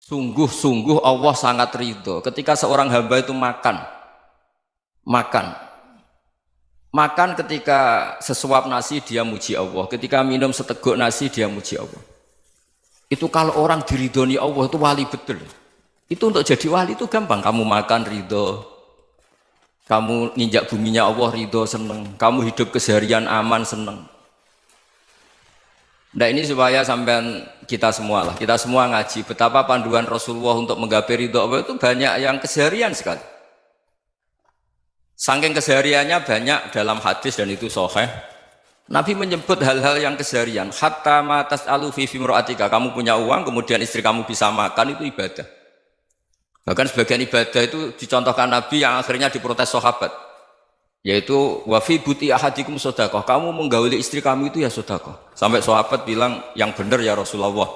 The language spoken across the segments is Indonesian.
Sungguh-sungguh Allah sangat ridho ketika seorang hamba itu makan ketika sesuap nasi dia muji Allah, ketika minum seteguk nasi dia muji Allah. Itu kalau orang diridhoni Allah itu wali betul. Itu untuk jadi wali itu gampang, kamu makan ridho, kamu nginjak buminya Allah ridho seneng, kamu hidup keseharian aman seneng. Nah ini supaya sampean kita semua ngaji betapa panduan Rasulullah untuk menggapai ridho Allah itu banyak yang keseharian sekali. Saking kesehariannya banyak dalam hadis dan itu sahih. Nabi menyebut hal-hal yang keseharian. Hatta ma tas'alu fi fimra'atika, kamu punya uang kemudian istri kamu bisa makan itu ibadah. Bahkan sebagian ibadah itu dicontohkan Nabi yang akhirnya diprotes sahabat. Yaitu wa fi buti ahadikum sedekah, kamu menggauli istri kamu itu ya sedekah. Sampai sahabat bilang yang benar ya Rasulullah.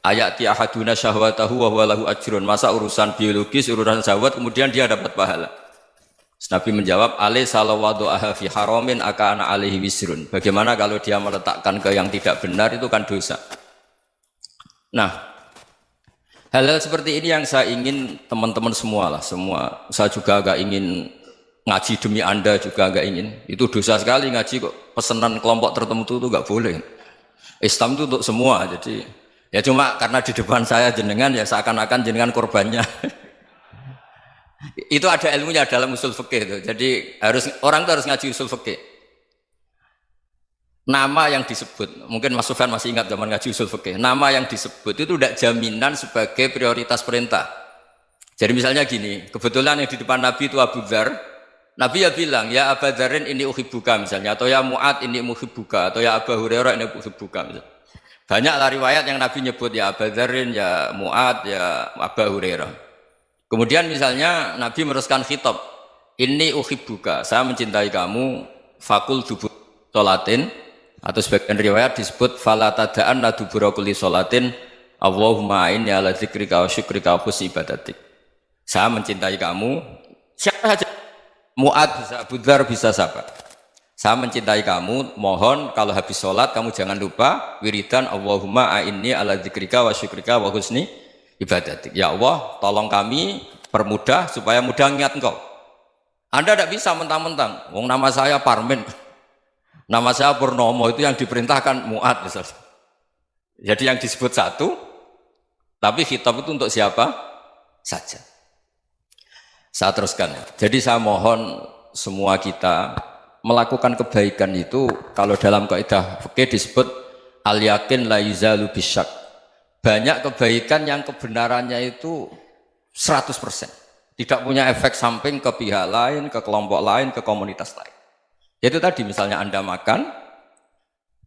Ayati ahaduna syahwatahu wa huwa lahu ajrun. Masa urusan biologis, urusan syahwat kemudian dia dapat pahala. Nabi menjawab, alaysa lawadu'aha fi haramin akana alaihi wisrun. Bagaimana kalau dia meletakkan ke yang tidak benar itu kan dosa. Nah, hal-hal seperti ini yang saya ingin teman-teman semua. Saya juga agak ingin ngaji demi Anda juga agak ingin. Itu dosa sekali ngaji kok pesanan kelompok tertentu itu enggak boleh. Islam itu untuk semua. Jadi ya cuma karena di depan saya jenengan ya seakan-akan jenengan korbannya. Itu ada ilmunya dalam usul fikih itu. Jadi orang itu harus ngaji usul fikih. Nama yang disebut, mungkin Mas Sufyan masih ingat zaman ngaji usul fikih. Nama yang disebut itu tidak jaminan sebagai prioritas perintah. Jadi misalnya gini, kebetulan yang di depan Nabi itu Abu Dzar. Nabi ya bilang, ya Abu Dzarin ini uhibbuka misalnya, atau ya Mu'ad ini uhibbuka, atau ya Abu Hurairah ini uhibbuka misalnya. Banyaklah riwayat yang Nabi nyebut ya Abu Dzarin, ya Mu'ad, ya Abu Hurairah. Kemudian misalnya Nabi meneruskan khitab, ini uhibbuka, saya mencintai kamu, fakul dubur sholatin, atau sebagian riwayat disebut fala tada'an la dubura kulli sholatin, Allahumma inni ala dzikrika wa syukrika wa husni ibadatik. Saya mencintai kamu, siapa saja. Mu'ad bisa, Abu Dzar bisa siapa? Saya mencintai kamu, mohon kalau habis sholat kamu jangan lupa wiridan Allahumma a'inni ala dzikrika wa syukrika wa husni ibadatik. Ya Allah, tolong kami permudah supaya mudah ingat engkau. Anda tidak bisa mentang-mentang, wong nama saya Parmin, nama saya Purnomo, itu yang diperintahkan Mu'ad misalnya. Jadi yang disebut satu, tapi khitab itu untuk siapa saja. Saya teruskan. Jadi saya mohon semua kita melakukan kebaikan itu kalau dalam kaidah fikih disebut al yakin la yuzalu bisyak. Banyak kebaikan yang kebenarannya itu 100%. Tidak punya efek samping ke pihak lain, ke kelompok lain, ke komunitas lain. Itu tadi misalnya Anda makan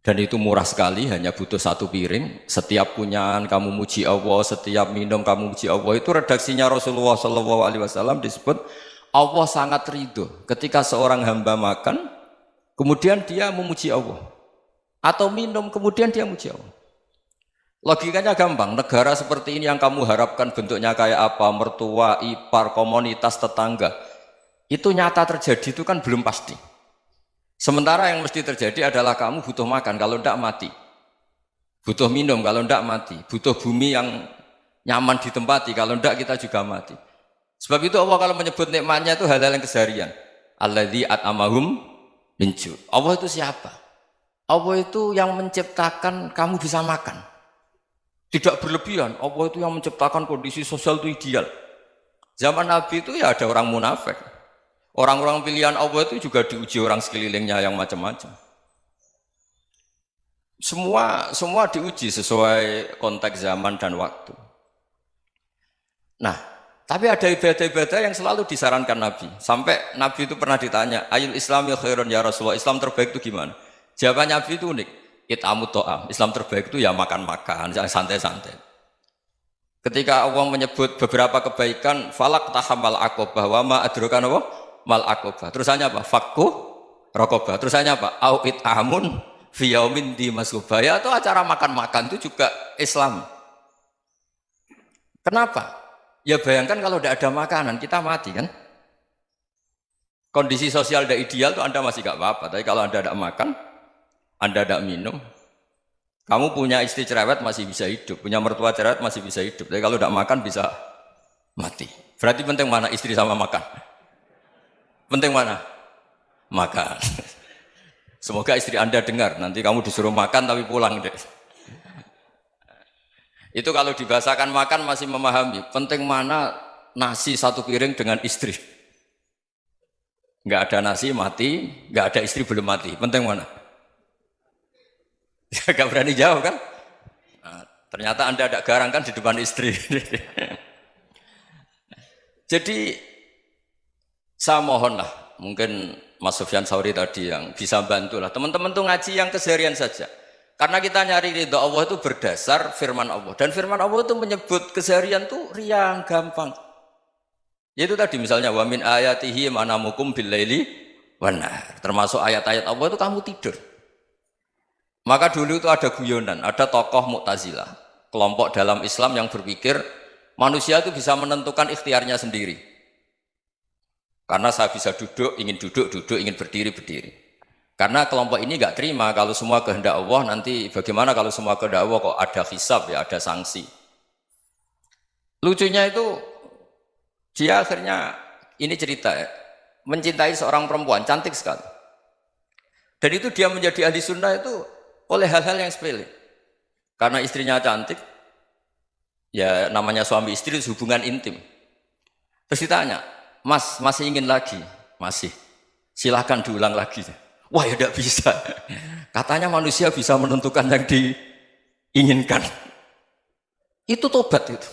dan itu murah sekali, hanya butuh satu piring. Setiap punyaan kamu muji Allah, setiap minum kamu muji Allah. Itu redaksinya Rasulullah SAW disebut Allah sangat ridho ketika seorang hamba makan, kemudian dia memuji Allah, atau minum kemudian dia muji Allah. Logikanya gampang. Negara seperti ini yang kamu harapkan bentuknya kayak apa, mertua, ipar, komunitas, tetangga, itu nyata terjadi itu kan belum pasti. Sementara yang mesti terjadi adalah kamu butuh makan, kalau tidak mati. Butuh minum, kalau tidak mati. Butuh bumi yang nyaman ditempati, kalau tidak kita juga mati. Sebab itu Allah kalau menyebut nikmatnya itu hal-hal yang keseharian. Alladzi at'amahum min ju'. Allah itu siapa? Allah itu yang menciptakan kamu bisa makan. Tidak berlebihan. Allah itu yang menciptakan kondisi sosial itu ideal. Zaman Nabi itu ya ada orang munafik. Orang-orang pilihan Allah itu juga diuji orang sekelilingnya yang macam-macam. Semua diuji sesuai konteks zaman dan waktu. Nah, tapi ada ibadah-ibadah yang selalu disarankan Nabi. Sampai Nabi itu pernah ditanya, ayul islami khairun ya Rasulullah, Islam terbaik itu gimana? Jawaban Nabi itu unik. It'amut to'am. Islam terbaik itu ya makan-makan, yang santai-santai. Ketika Allah menyebut beberapa kebaikan, falak tahamal aqobah wa ma adrokan Allah mal aqobah. Terusannya apa? Fakku raqobah. Terusannya apa? Au it'amun fi yaumin di masghubah. Ya itu acara makan-makan itu juga Islam. Kenapa? Ya bayangkan kalau tidak ada makanan, kita mati kan? Kondisi sosial tidak ideal itu Anda masih gak apa-apa. Tapi kalau Anda tidak makan, Anda tidak minum, Kamu punya istri cerewet masih bisa hidup, punya mertua cerewet masih bisa hidup. Tapi kalau tidak makan bisa mati. Berarti penting mana istri sama makan? Penting mana? Makan. Semoga istri Anda dengar, nanti kamu disuruh makan tapi pulang deh. Itu kalau dibahasakan makan masih memahami. Penting mana nasi satu piring dengan istri. Nggak ada nasi mati, nggak ada istri belum mati. Penting mana? Gak berani jawab kan? Nah, ternyata Anda ada garang kan di depan istri. Jadi saya mohonlah, mungkin Mas Sufyan Sauri tadi yang bisa bantulah. Teman-teman tuh ngaji yang keseharian saja. Karena kita nyari ridha Allah itu berdasar firman Allah. Dan firman Allah itu menyebut keseharian tuh riang, gampang. Yaitu tadi misalnya wa min ayatihi manamukum bil laili wan nahar. Termasuk ayat-ayat Allah itu kamu tidur. Maka dulu itu ada guyonan, ada tokoh Mu'tazilah, kelompok dalam Islam yang berpikir manusia itu bisa menentukan ikhtiarnya sendiri. Karena saya bisa duduk, ingin berdiri, berdiri. Karena kelompok ini nggak terima kalau semua kehendak Allah, nanti bagaimana kalau semua kehendak Allah kok ada hisab ya, ada sanksi. Lucunya itu dia akhirnya, ini cerita ya, mencintai seorang perempuan, cantik sekali. Dan itu dia menjadi ahli sunnah itu oleh hal-hal yang sepele. Karena istrinya cantik, ya namanya suami istri itu hubungan intim. Terus ditanya, Mas, masih ingin lagi? Masih. Silahkan diulang lagi. Wah ya tidak bisa. Katanya manusia bisa menentukan yang diinginkan. Itu tobat itu.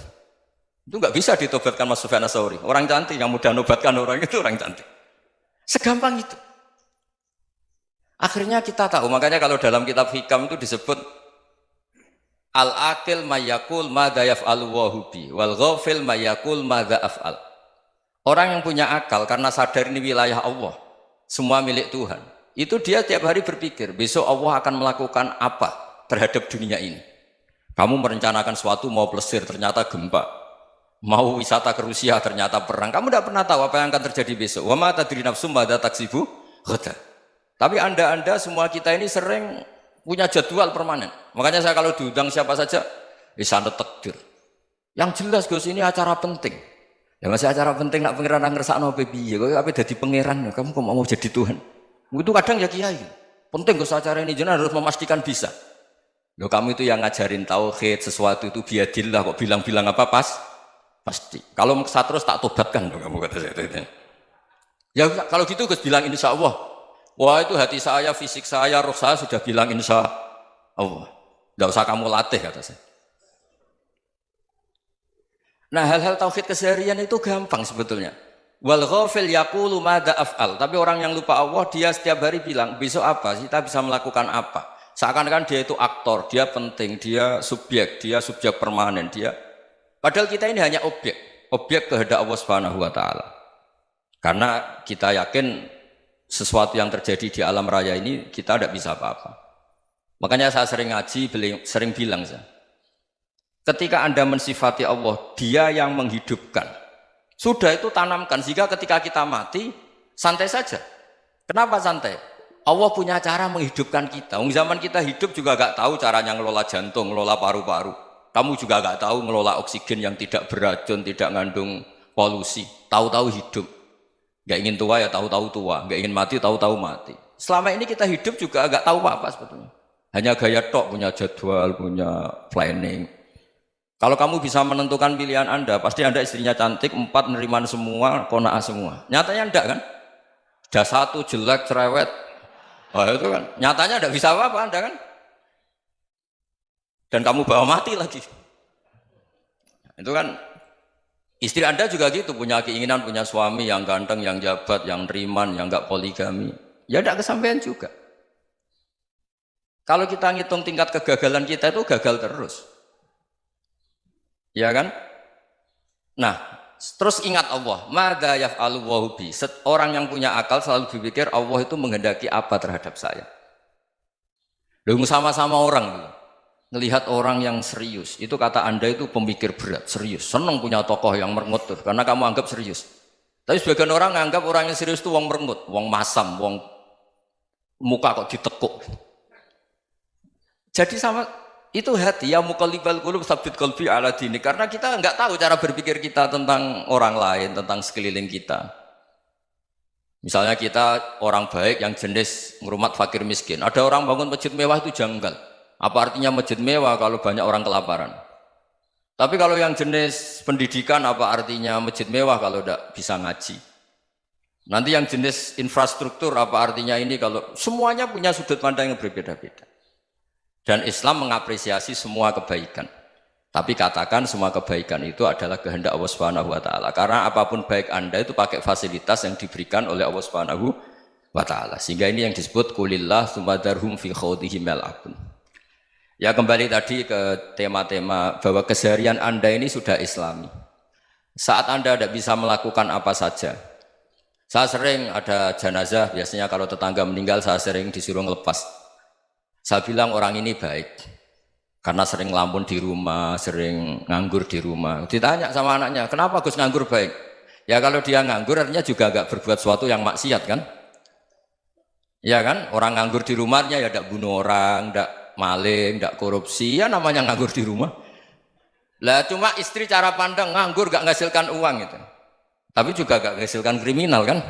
Itu nggak bisa ditobatkan Mas Sufyan Ats-Tsauri. Orang cantik yang mudah nobatkan orang itu orang cantik. Segampang itu. Akhirnya kita tahu, makanya kalau dalam kitab Hikam itu disebut al-aqil mayyakul madza yaf'alu wa hubi wal ghafil mayyakul madza af'al. Orang yang punya akal karena sadar ini wilayah Allah, semua milik Tuhan. Itu dia tiap hari berpikir, besok Allah akan melakukan apa terhadap dunia ini. Kamu merencanakan suatu mau plesir, ternyata gempa. Mau wisata ke Rusia, ternyata perang. Kamu tidak pernah tahu apa yang akan terjadi besok. Wa ma tadri nafsum madza taksibu ghadan. Tapi anda semua kita ini sering punya jadwal permanen. Makanya saya kalau diundang siapa saja, sanad takdir. Yang jelas Gus ini acara penting. Ya masih acara penting nak pangeran ngersakno piye? Kok ape dadi pangeran? Kamu kok mau jadi Tuhan? Itu kadang ya kiai. Penting Gus acara ini jenengan harus memastikan bisa. Loh kamu itu yang ngajarin tauhid, sesuatu itu biadillah kok bilang-bilang apa pasti. Kalau maksa terus tak tobatkan loh kamu kata saya. Ya kalau gitu Gus bilang insya Allah. Wah itu hati saya, fisik saya, roh saya sudah bilang insya Allah. Tidak usah kamu latih kata saya. Nah hal-hal tauhid keseharian itu gampang sebetulnya. Wal ghafil yaqulu madza af'al. Tapi orang yang lupa Allah dia setiap hari bilang besok apa? Kita bisa melakukan apa? Seakan-akan dia itu aktor, dia penting, dia subjek permanen, dia. Padahal kita ini hanya objek kehendak Allah Subhanahu wa taala. Karena kita yakin sesuatu yang terjadi di alam raya ini kita tidak bisa apa-apa. Makanya saya sering ngaji, sering bilang saya, ketika Anda mensifati Allah, Dia yang menghidupkan. Sudah itu tanamkan sehingga ketika kita mati santai saja. Kenapa santai? Allah punya cara menghidupkan kita. Zaman kita hidup juga gak tahu caranya ngelola jantung, ngelola paru-paru. Kamu juga gak tahu ngelola oksigen yang tidak beracun, tidak mengandung polusi. Tahu-tahu hidup. Gak ingin tua ya tahu-tahu tua, gak ingin mati tahu-tahu mati. Selama ini kita hidup juga gak tahu apa-apa sebetulnya. Hanya gaya tok, punya jadwal, punya planning. Kalau kamu bisa menentukan pilihan Anda, pasti Anda istrinya cantik, 4 neriman semua, kona'ah semua. Nyatanya enggak kan? Ada 1 jelek, cerewet. Oh itu kan, nyatanya enggak bisa apa-apa Anda kan? Dan kamu bawa mati lagi. Itu kan, istri Anda juga gitu, punya keinginan, punya suami yang ganteng, yang jabat, yang neriman, yang enggak poligami. Ya enggak kesampaian juga. Kalau kita ngitung tingkat kegagalan kita itu gagal terus. Ya kan? Nah, terus ingat Allah, madza yaf'alu wa bi. Orang yang punya akal selalu berpikir Allah itu menghendaki apa terhadap saya. Lalu sama-sama orang melihat orang yang serius, itu kata Anda itu pemikir berat, serius, senang punya tokoh yang merengut tuh, karena kamu anggap serius. Tapi sebagian orang menganggap orang yang serius itu wong merengut, wong masam, wong muka kok ditekuk. Jadi sama Itu hati, ya muqallibal qulub tsabbit qalbi ala dini. Karena kita nggak tahu cara berpikir kita tentang orang lain, tentang sekeliling kita. Misalnya kita orang baik yang jenis ngrumat fakir miskin. Ada orang bangun masjid mewah itu janggal. Apa artinya masjid mewah kalau banyak orang kelaparan? Tapi kalau yang jenis pendidikan apa artinya masjid mewah kalau tidak bisa ngaji? Nanti yang jenis infrastruktur apa artinya ini kalau semuanya punya sudut pandang yang berbeda-beda. Dan Islam mengapresiasi semua kebaikan. Tapi katakan semua kebaikan itu adalah kehendak Allah Subhanahu wa taala. Karena apapun baik Anda itu pakai fasilitas yang diberikan oleh Allah Subhanahu wa taala. Sehingga ini yang disebut qulillah tsumadarhum fi khawdihim yal'abun. Ya kembali tadi ke tema-tema bahwa keseharian Anda ini sudah Islami. Saat Anda tidak bisa melakukan apa saja. Saya sering ada jenazah, biasanya kalau tetangga meninggal saya sering disuruh ngelepas. Saya bilang orang ini baik karena sering ngelamun di rumah, sering nganggur di rumah. Ditanya sama anaknya, kenapa Gus nganggur baik? Ya kalau dia nganggur artinya juga agak berbuat sesuatu yang maksiat kan? Ya kan? Orang nganggur di rumahnya ya tidak bunuh orang, tidak maling, tidak korupsi, ya namanya nganggur di rumah. Lah cuma istri cara pandang nganggur gak menghasilkan uang itu. Tapi juga gak menghasilkan kriminal kan?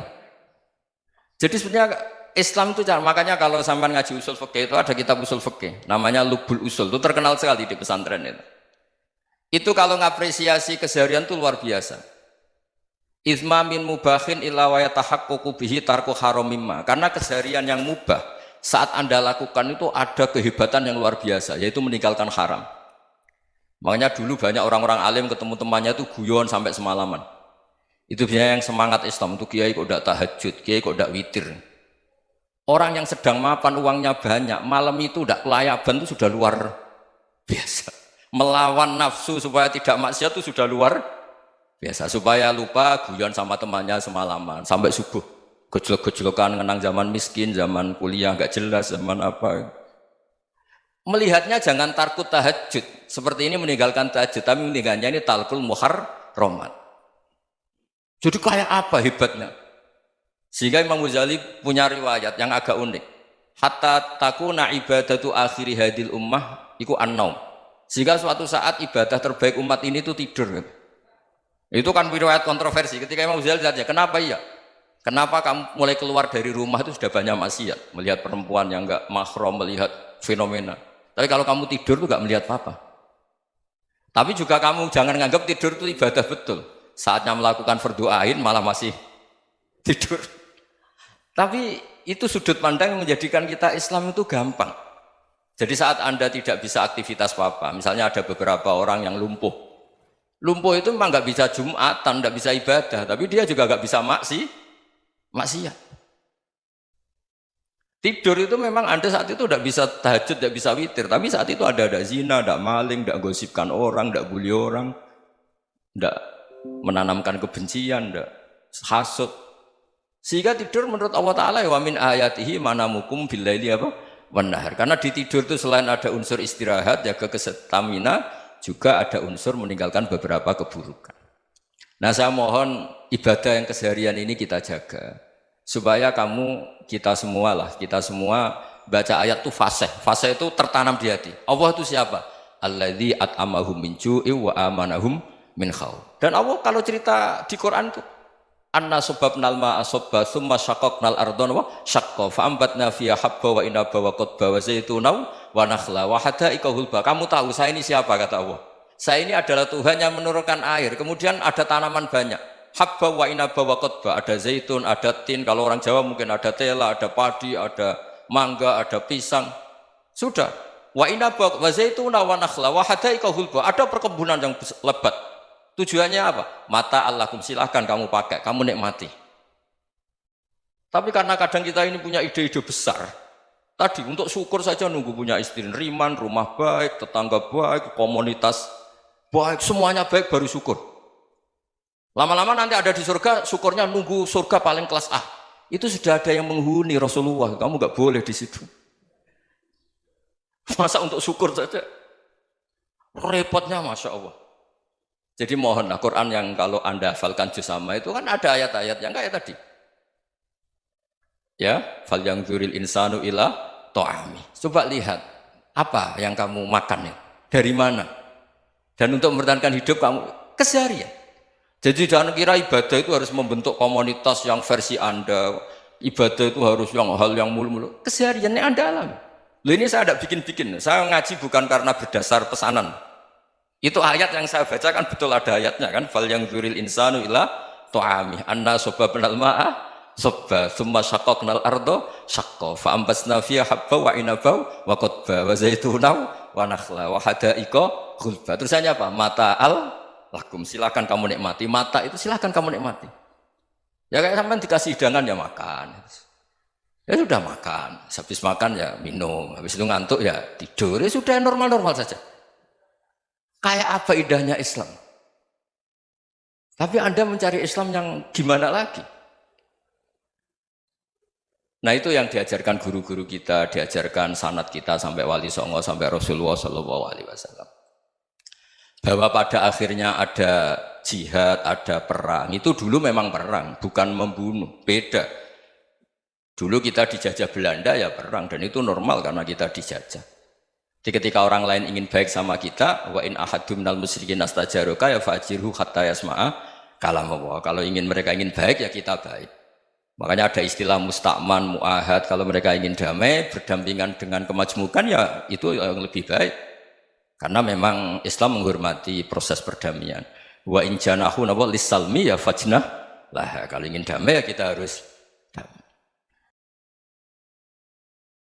Jadi sebenarnya Islam itu makanya kalau sampai ngaji usul fikih itu ada kitab usul fikih namanya Lubul Usul, itu terkenal sekali di pesantren itu. Itu kalau ngapresiasi keseharian itu luar biasa. Izma min mubahin illa wa yatahaqqaqu bihi tarku haramimma. Karena keseharian yang mubah saat Anda lakukan itu ada kehebatan yang luar biasa, yaitu meninggalkan haram. Makanya dulu banyak orang-orang alim ketemu temannya itu guyon sampai semalaman. Itu biasanya yang semangat Islam itu kiai kok tidak tahajud, kiai kok tidak witir. Orang yang sedang mapan uangnya banyak, malam itu tidak kelayaban itu sudah luar biasa. Melawan nafsu supaya tidak maksiat itu sudah luar biasa. Supaya lupa guyon sama temannya semalaman sampai subuh. Gejlok-gejlokan ngenang zaman miskin, zaman kuliah nggak jelas, zaman apa. Melihatnya jangan tarkut tahajud. Seperti ini meninggalkan tahajud, tapi meninggalkannya ini talkul muharramat. Jadi kayak apa hebatnya? Sehingga Imam Ghazali punya riwayat yang agak unik. Hatta takuna ibadatu akhiri hadil ummah iku an-naum. Sehingga suatu saat ibadah terbaik umat ini itu tidur. Itu kan riwayat kontroversi. Ketika Imam Ghazali tanya, kenapa iya? Kenapa kamu mulai keluar dari rumah itu sudah banyak maksiat? Melihat perempuan yang enggak mahram, melihat fenomena. Tapi kalau kamu tidur itu enggak melihat apa-apa. Tapi juga kamu jangan menganggap tidur itu ibadah betul. Saatnya melakukan fardu ain malah masih tidur. Tapi itu sudut pandang yang menjadikan kita Islam itu gampang. Jadi saat Anda tidak bisa aktivitas apa-apa, misalnya ada beberapa orang yang lumpuh. Lumpuh itu memang nggak bisa Jumatan, nggak bisa ibadah, tapi dia juga nggak bisa maksiat. Tidur itu memang Anda saat itu tidak bisa tahajud, tidak bisa witir, tapi saat itu ada zina, ada maling, tidak gosipkan orang, tidak bully orang, tidak menanamkan kebencian, tidak hasud. Sehingga tidur menurut Allah Ta'ala wa min ayatihi manamukum billaili apa? Wan-nahar. Karena di tidur itu selain ada unsur istirahat, jaga kestamina, juga ada unsur meninggalkan beberapa keburukan. Nah saya mohon ibadah yang keseharian ini kita jaga. Supaya kita semua baca ayat itu fasih. Fasih itu tertanam di hati. Allah itu siapa? Alladzi at'amahum min ju'i wa amanahum min khauf. Dan Allah kalau cerita di Quran itu anna subabnal ma'a subba summa syaqaqnal ardon wa syaqqa fa'ambatna fiha habba wa inaba wa qadba wa zaituna wa nakhla wa hadaika hulba. Kamu tahu saya ini siapa, kata Allah. Saya ini adalah Tuhan yang menurunkan air, kemudian ada tanaman banyak. Habba wa inaba wa qadba, ada zaitun, ada tin, kalau orang Jawa mungkin ada tela, ada padi, ada mangga, ada pisang. Sudah. Wa inaba wa zaituna wa nakhla wa hadaika hulba. Ada perkebunan yang lebat. Tujuannya apa? Mata Allahkum, silahkan kamu pakai, kamu nikmati. Tapi karena kadang kita ini punya ide-ide besar. Tadi untuk syukur saja nunggu punya istri riman, rumah baik, tetangga baik, komunitas baik, semuanya baik baru syukur. Lama-lama nanti ada di surga, syukurnya nunggu surga paling kelas A. Itu sudah ada yang menghuni Rasulullah, kamu nggak boleh di situ. Masa untuk syukur saja? Repotnya Masya Allah. Jadi mohonlah Quran yang kalau Anda hafalkan juz sama itu kan ada ayat-ayat yang kayak tadi. Ya, fal yang dzuril insanu ila ta'ami. Coba lihat. Apa yang kamu makan ya? Dari mana? Dan untuk mempertahankan hidup kamu keseharian. Jadi jangan kira ibadah itu harus membentuk komunitas yang versi Anda. Ibadah itu harus yang hal yang mulu-mulu. Kesehariannya Anda alami. Loh ini saya tidak bikin-bikin. Saya ngaji bukan karena berdasar pesanan. Itu ayat yang saya bacakan betul ada ayatnya kan. Fal yang dzuril insanu ila tu'ami anna sababnal ma'a sabba thumma syaqqaqnal ardo syaqqa fa ambasna fiha habba wa inaba wa qadba wa zaituna wa nakhla wa hada'iqa ghulba. Terusannya apa? Mata'al lakum, silakan kamu nikmati. Mata itu silakan kamu nikmati. Ya kayak sampean dikasih hidangan ya makan. Ya sudah makan, habis makan ya minum, habis itu ngantuk ya tidur. Ya sudah normal-normal saja. Kayak apa indahnya Islam? Tapi Anda mencari Islam yang gimana lagi? Nah itu yang diajarkan guru-guru kita, diajarkan sanad kita sampai Wali Songo, sampai Rasulullah SAW. Bahwa pada akhirnya ada jihad, ada perang. Itu dulu memang perang, bukan membunuh, beda. Dulu kita dijajah Belanda ya perang, dan itu normal karena kita dijajah. Jadi ketika orang lain ingin baik sama kita, wa in ahadum minal musyrikin astajaruka ya fa'jirhu hatta yasma'a kalam Allah. Kalau mereka ingin baik ya kita baik. Makanya ada istilah musta'man, mu'ahad. Kalau mereka ingin damai, berdampingan dengan kemajmukan ya itu yang lebih baik. Karena memang Islam menghormati proses perdamaian. Wa in janahu lis-salmi ya fajnah lah. Kalau ingin damai ya kita harus